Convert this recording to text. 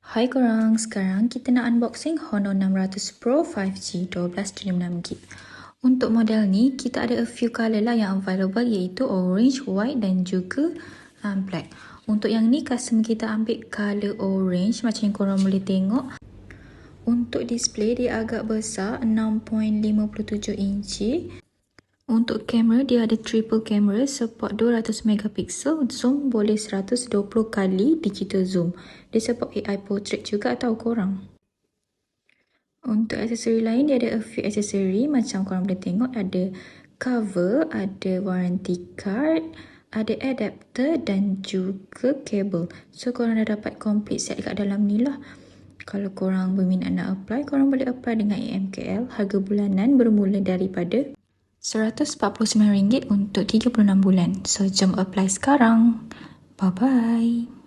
Hai korang, sekarang kita nak unboxing Honor 600 Pro 5G 12.6GB. Untuk model ni, kita ada a few colour lah yang available, iaitu orange, white dan juga black. Untuk yang ni, customer kita ambil colour orange macam yang korang boleh tengok. Untuk display, dia agak besar, 6.57 inci. Untuk kamera, dia ada triple camera, support 200 megapiksel, zoom boleh 120 kali digital zoom. Dia support AI portrait juga, tahu korang. Untuk aksesori lain, dia ada a few aksesori macam korang boleh tengok, ada cover, ada warranty card, ada adapter dan juga kabel. So korang dah dapat complete set kat dalam ni lah. Kalau korang berminat nak apply, korang boleh apply dengan AMKL. Harga bulanan bermula daripada RM149 untuk 36 bulan. So, jom apply sekarang. Bye-bye.